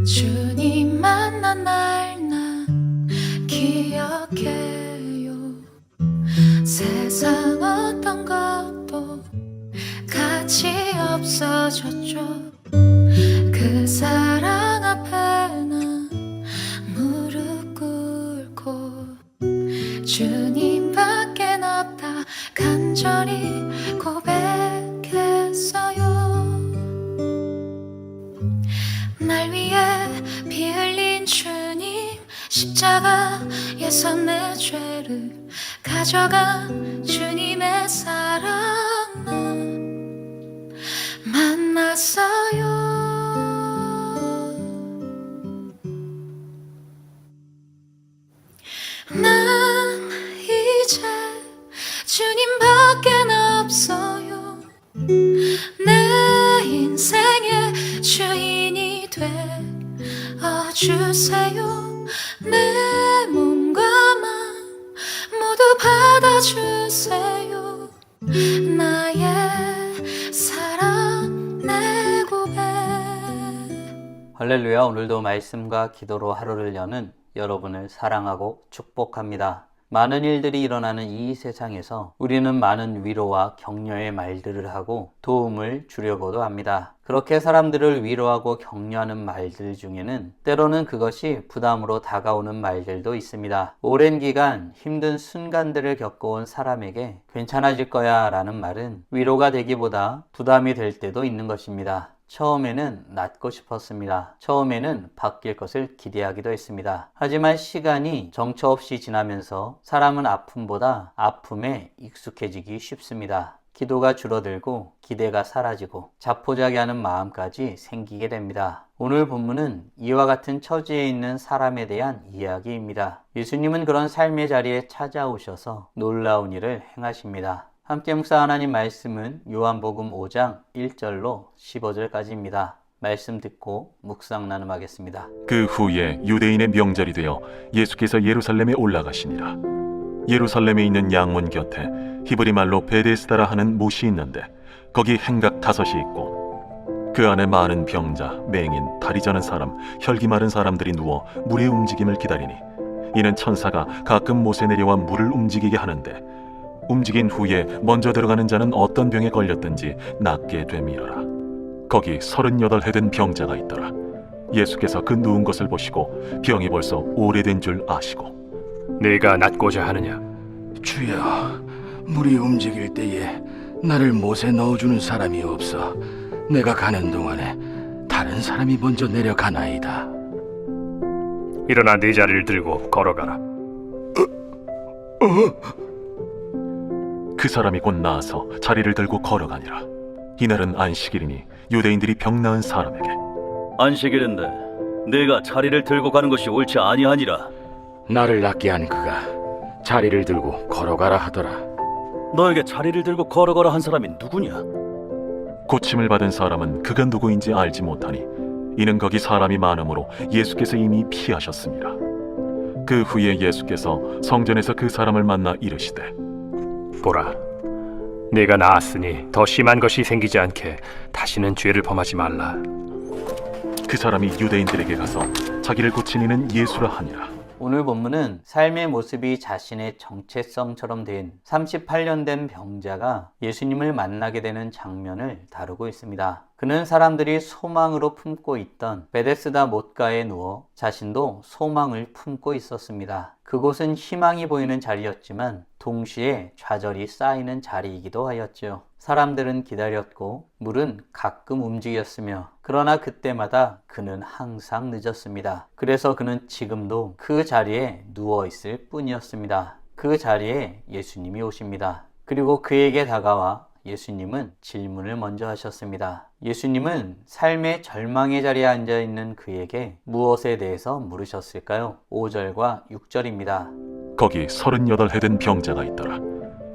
주님 만난 날 난 기억해요. 세상 어떤 것도 가치 없어졌죠. 그 사랑 앞에 난 무릎 꿇고 주님밖엔 없다 간절히 고백했어요. 날 위해 피 흘린 주님, 십자가에서 내 죄를 가져간 주님의 사랑 난 만났어요. 난 이제 주님밖엔 없어요. 내 인생의 주인이 되어주세요. 내 몸과 마음 모두 받아주세요. 나의 사랑 내 고백. 할렐루야. 오늘도 말씀과 기도로 하루를 여는 여러분을 사랑하고 축복합니다. 많은 일들이 일어나는 이 세상에서 우리는 많은 위로와 격려의 말들을 하고 도움을 주려고도 합니다. 그렇게 사람들을 위로하고 격려하는 말들 중에는 때로는 그것이 부담으로 다가오는 말들도 있습니다. 오랜 기간 힘든 순간들을 겪어온 사람에게 괜찮아질 거야 라는 말은 위로가 되기보다 부담이 될 때도 있는 것입니다. 처음에는 낫고 싶었습니다. 처음에는 바뀔 것을 기대하기도 했습니다. 하지만 시간이 정처 없이 지나면서 사람은 아픔보다 아픔에 익숙해지기 쉽습니다. 기도가 줄어들고 기대가 사라지고 자포자기하는 마음까지 생기게 됩니다. 오늘 본문은 이와 같은 처지에 있는 사람에 대한 이야기입니다. 예수님은 그런 삶의 자리에 찾아오셔서 놀라운 일을 행하십니다. 함께 묵사 하나님 말씀은 요한복음 5장 1절로 15절까지입니다. 말씀 듣고 묵상 나눔하겠습니다. 그 후에 유대인의 명절이 되어 예수께서 예루살렘에 올라가시니라. 예루살렘에 있는 양문 곁에 히브리 말로 베데스다라 하는 못이 있는데 거기 행각 5이 있고 그 안에 많은 병자, 맹인, 다리 저는 사람, 혈기 마른 사람들이 누워 물의 움직임을 기다리니 이는 천사가 가끔 못에 내려와 물을 움직이게 하는데 움직인 후에 먼저 들어가는 자는 어떤 병에 걸렸든지 낫게 됨이러라. 거기 38해 된 병자가 있더라. 예수께서 그 누운 것을 보시고 병이 벌써 오래된 줄 아시고 네가 낫고자 하느냐? 주여, 물이 움직일 때에 나를 못에 넣어주는 사람이 없어 내가 가는 동안에 다른 사람이 먼저 내려가나이다. 일어나 네 자리를 들고 걸어가라. 그 사람이 곧 나아서 자리를 들고 걸어가니라. 이날은 안식일이니 유대인들이 병 나은 사람에게 안식일인데 내가 자리를 들고 가는 것이 옳지 아니하니라. 나를 낫게 한 그가 자리를 들고 걸어가라 하더라. 너에게 자리를 들고 걸어가라 한 사람이 누구냐? 고침을 받은 사람은 그가 누구인지 알지 못하니 이는 거기 사람이 많으므로 예수께서 이미 피하셨습니다. 그 후에 예수께서 성전에서 그 사람을 만나 이르시되 보라, 네가 나았으니 더 심한 것이 생기지 않게 다시는 죄를 범하지 말라. 그 사람이 유대인들에게 가서 자기를 고친 이는 예수라 하니라. 오늘 본문은 삶의 모습이 자신의 정체성처럼 된 38년 된 병자가 예수님을 만나게 되는 장면을 다루고 있습니다. 그는 사람들이 소망으로 품고 있던 베데스다 못가에 누워 자신도 소망을 품고 있었습니다. 그곳은 희망이 보이는 자리였지만 동시에 좌절이 쌓이는 자리이기도 하였죠. 사람들은 기다렸고 물은 가끔 움직였으며 그러나 그때마다 그는 항상 늦었습니다. 그래서 그는 지금도 그 자리에 누워있을 뿐이었습니다. 그 자리에 예수님이 오십니다. 그리고 그에게 다가와 예수님은 질문을 먼저 하셨습니다. 예수님은 삶의 절망의 자리에 앉아있는 그에게 무엇에 대해서 물으셨을까요? 5절과 6절입니다. 거기 38해 된 병자가 있더라.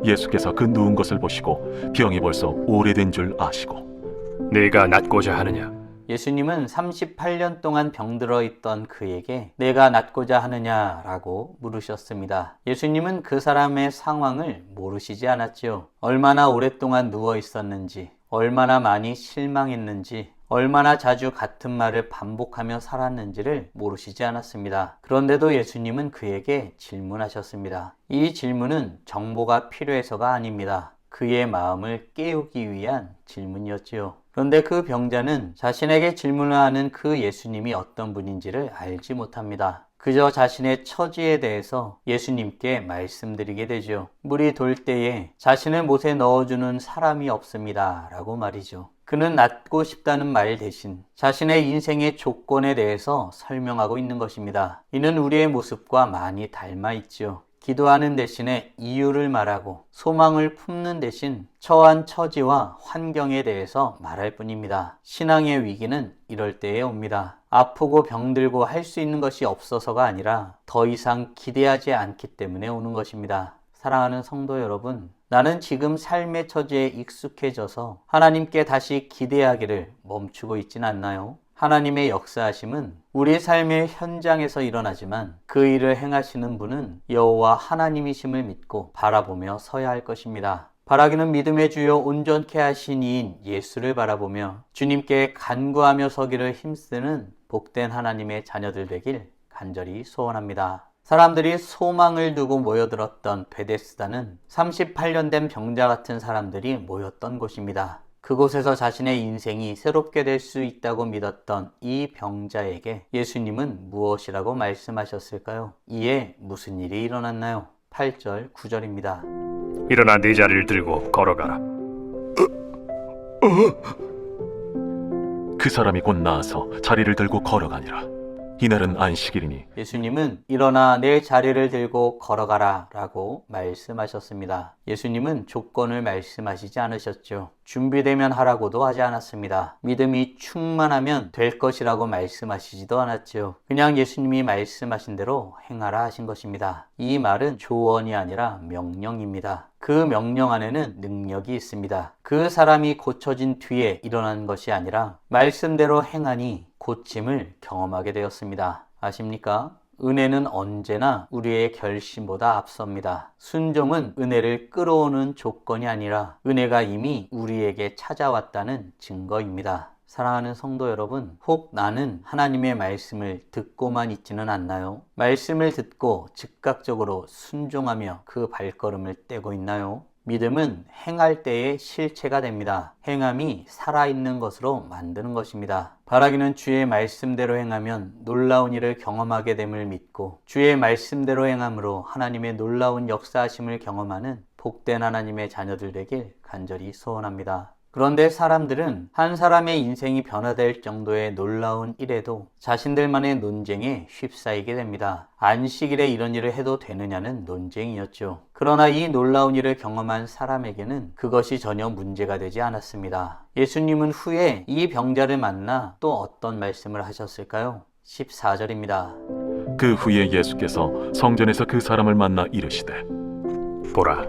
예수께서 그 누운 것을 보시고 병이 벌써 오래된 줄 아시고 네가 낫고자 하느냐? 예수님은 38년 동안 병들어 있던 그에게 내가 낫고자 하느냐라고 물으셨습니다. 예수님은 그 사람의 상황을 모르시지 않았지요. 얼마나 오랫동안 누워 있었는지, 얼마나 많이 실망했는지, 얼마나 자주 같은 말을 반복하며 살았는지를 모르시지 않았습니다. 그런데도 예수님은 그에게 질문하셨습니다. 이 질문은 정보가 필요해서가 아닙니다. 그의 마음을 깨우기 위한 질문이었지요. 그런데 그 병자는 자신에게 질문을 하는 그 예수님이 어떤 분인지를 알지 못합니다. 그저 자신의 처지에 대해서 예수님께 말씀드리게 되죠. 물이 돌 때에 자신을 못에 넣어주는 사람이 없습니다 라고 말이죠. 그는 낫고 싶다는 말 대신 자신의 인생의 조건에 대해서 설명하고 있는 것입니다. 이는 우리의 모습과 많이 닮아 있죠. 기도하는 대신에 이유를 말하고 소망을 품는 대신 처한 처지와 환경에 대해서 말할 뿐입니다. 신앙의 위기는 이럴 때에 옵니다. 아프고 병들고 할 수 있는 것이 없어서가 아니라 더 이상 기대하지 않기 때문에 오는 것입니다. 사랑하는 성도 여러분, 나는 지금 삶의 처지에 익숙해져서 하나님께 다시 기대하기를 멈추고 있진 않나요? 하나님의 역사하심은 우리 삶의 현장에서 일어나지만 그 일을 행하시는 분은 여호와 하나님이심을 믿고 바라보며 서야 할 것입니다. 바라기는 믿음의 주요 온전케 하신 이인 예수를 바라보며 주님께 간구하며 서기를 힘쓰는 복된 하나님의 자녀들 되길 간절히 소원합니다. 사람들이 소망을 두고 모여들었던 베데스다는 38년 된 병자 같은 사람들이 모였던 곳입니다. 그곳에서 자신의 인생이 새롭게 될 수 있다고 믿었던 이 병자에게 예수님은 무엇이라고 말씀하셨을까요? 이에 무슨 일이 일어났나요? 8절, 9절입니다. 일어나 네 자리를 들고 걸어가라. 그 사람이 곧 나아서 자리를 들고 걸어가니라. 이날은 안식일이니 예수님은 일어나 내 자리를 들고 걸어가라 라고 말씀하셨습니다. 예수님은 조건을 말씀하시지 않으셨죠. 준비되면 하라고도 하지 않았습니다. 믿음이 충만하면 될 것이라고 말씀하시지도 않았죠. 그냥 예수님이 말씀하신 대로 행하라 하신 것입니다. 이 말은 조언이 아니라 명령입니다. 그 명령 안에는 능력이 있습니다. 그 사람이 고쳐진 뒤에 일어난 것이 아니라 말씀대로 행하니 고침을 경험하게 되었습니다. 아십니까? 은혜는 언제나 우리의 결심보다 앞섭니다. 순종은 은혜를 끌어오는 조건이 아니라 은혜가 이미 우리에게 찾아왔다는 증거입니다. 사랑하는 성도 여러분, 혹 나는 하나님의 말씀을 듣고만 있지는 않나요? 말씀을 듣고 즉각적으로 순종하며 그 발걸음을 떼고 있나요? 믿음은 행할 때의 실체가 됩니다. 행함이 살아있는 것으로 만드는 것입니다. 바라기는 주의 말씀대로 행하면 놀라운 일을 경험하게 됨을 믿고 주의 말씀대로 행함으로 하나님의 놀라운 역사하심을 경험하는 복된 하나님의 자녀들 되길 간절히 소원합니다. 그런데 사람들은 한 사람의 인생이 변화될 정도의 놀라운 일에도 자신들만의 논쟁에 휩싸이게 됩니다. 안식일에 이런 일을 해도 되느냐는 논쟁이었죠. 그러나 이 놀라운 일을 경험한 사람에게는 그것이 전혀 문제가 되지 않았습니다. 예수님은 후에 이 병자를 만나 또 어떤 말씀을 하셨을까요? 14절입니다. 그 후에 예수께서 성전에서 그 사람을 만나 이르시되 보라,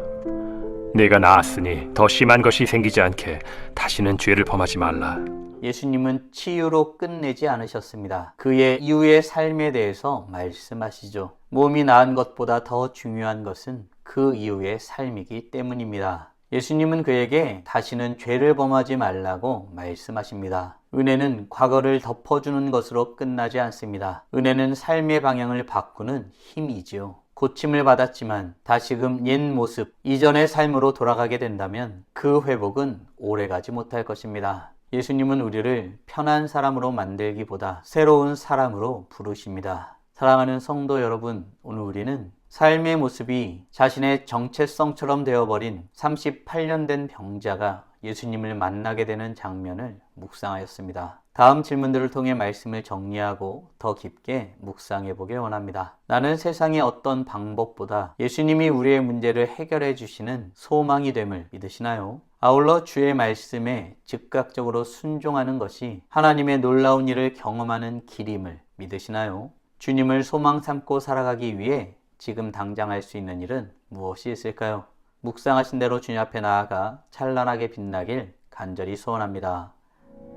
네가 나았으니 더 심한 것이 생기지 않게 다시는 죄를 범하지 말라. 예수님은 치유로 끝내지 않으셨습니다. 그의 이후의 삶에 대해서 말씀하시죠. 몸이 나은 것보다 더 중요한 것은 그 이후의 삶이기 때문입니다. 예수님은 그에게 다시는 죄를 범하지 말라고 말씀하십니다. 은혜는 과거를 덮어주는 것으로 끝나지 않습니다. 은혜는 삶의 방향을 바꾸는 힘이지요. 고침을 받았지만 다시금 옛 모습, 이전의 삶으로 돌아가게 된다면 그 회복은 오래가지 못할 것입니다. 예수님은 우리를 편한 사람으로 만들기보다 새로운 사람으로 부르십니다. 사랑하는 성도 여러분, 오늘 우리는 삶의 모습이 자신의 정체성처럼 되어버린 38년 된 병자가 예수님을 만나게 되는 장면을 묵상하였습니다. 다음 질문들을 통해 말씀을 정리하고 더 깊게 묵상해 보길 원합니다. 나는 세상의 어떤 방법보다 예수님이 우리의 문제를 해결해 주시는 소망이 됨을 믿으시나요? 아울러 주의 말씀에 즉각적으로 순종하는 것이 하나님의 놀라운 일을 경험하는 길임을 믿으시나요? 주님을 소망 삼고 살아가기 위해 지금 당장 할 수 있는 일은 무엇이 있을까요? 묵상하신 대로 주님 앞에 나아가 찬란하게 빛나길 간절히 소원합니다.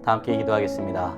다 함께 기도하겠습니다.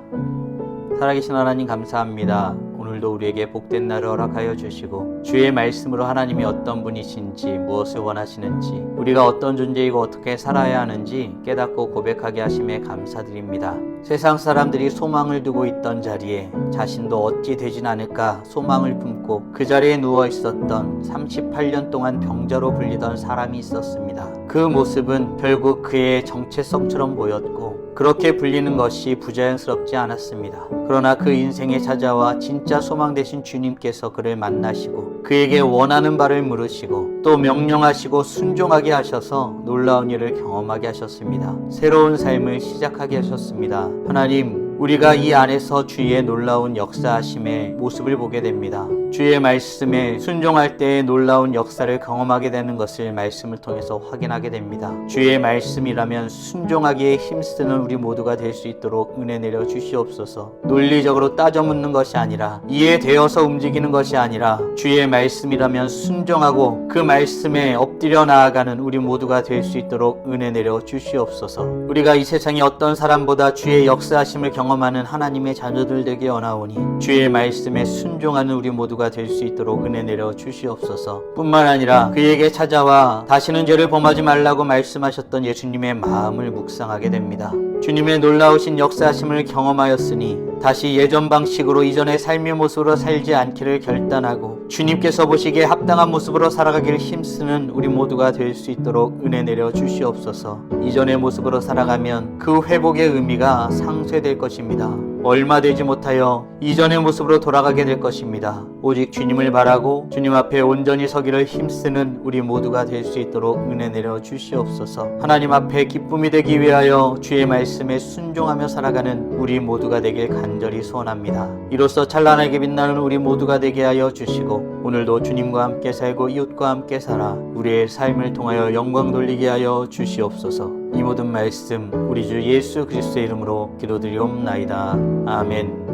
살아계신 하나님 감사합니다. 오늘도 우리에게 복된 날을 허락하여 주시고 주의 말씀으로 하나님이 어떤 분이신지 무엇을 원하시는지 우리가 어떤 존재이고 어떻게 살아야 하는지 깨닫고 고백하게 하심에 감사드립니다. 세상 사람들이 소망을 두고 있던 자리에 자신도 어찌 되진 않을까 소망을 품고 그 자리에 누워 있었던 38년 동안 병자로 불리던 사람이 있었습니다. 그 모습은 결국 그의 정체성처럼 보였고 그렇게 불리는 것이 부자연스럽지 않았습니다. 그러나 그 인생에 찾아와 진짜 소망 되신 주님께서 그를 만나시고 그에게 원하는 바를 물으시고 또 명령하시고 순종하게 하셔서 놀라운 일을 경험하게 하셨습니다. 새로운 삶을 시작하게 하셨습니다. 하나님, 우리가 이 안에서 주의 놀라운 역사하심의 모습을 보게 됩니다. 주의 말씀에 순종할 때의 놀라운 역사를 경험하게 되는 것을 말씀을 통해서 확인하게 됩니다. 주의 말씀이라면 순종하기에 힘쓰는 우리 모두가 될 수 있도록 은혜 내려 주시옵소서. 논리적으로 따져 묻는 것이 아니라 이해되어서 움직이는 것이 아니라 주의 말씀이라면 순종하고 그 말씀에 엎드려 나아가는 우리 모두가 될 수 있도록 은혜 내려 주시옵소서. 우리가 이 세상에 어떤 사람보다 주의 역사하심을 경험하는 하나님의 자녀들 되게 원하오니 주의 말씀에 순종하는 우리 모두가 될 수 있도록 은혜 내려 주시옵소서. 뿐만 아니라 그에게 찾아와 다시는 죄를 범하지 말라고 말씀하셨던 예수님의 마음을 묵상하게 됩니다. 주님의 놀라우신 역사하심을 경험하였으니 다시 예전 방식으로 이전의 삶의 모습으로 살지 않기를 결단하고 주님께서 보시기에 합당한 모습으로 살아가기를 힘쓰는 우리 모두가 될 수 있도록 은혜 내려 주시옵소서. 이전의 모습으로 살아가면 그 회복의 의미가 상쇄될 것입니다. 얼마 되지 못하여 이전의 모습으로 돌아가게 될 것입니다. 오직 주님을 바라고 주님 앞에 온전히 서기를 힘쓰는 우리 모두가 될 수 있도록 은혜 내려 주시옵소서. 하나님 앞에 기쁨이 되기 위하여 주의 말씀에 순종하며 살아가는 우리 모두가 되길 간절히 소원합니다. 이로써 찬란하게 빛나는 우리 모두가 되게 하여 주시고 오늘도 주님과 함께 살고 이웃과 함께 살아 우리의 삶을 통하여 영광 돌리게 하여 주시옵소서. 이 모든 말씀 우리 주 예수 그리스도의 이름으로 기도드리옵나이다. 아멘.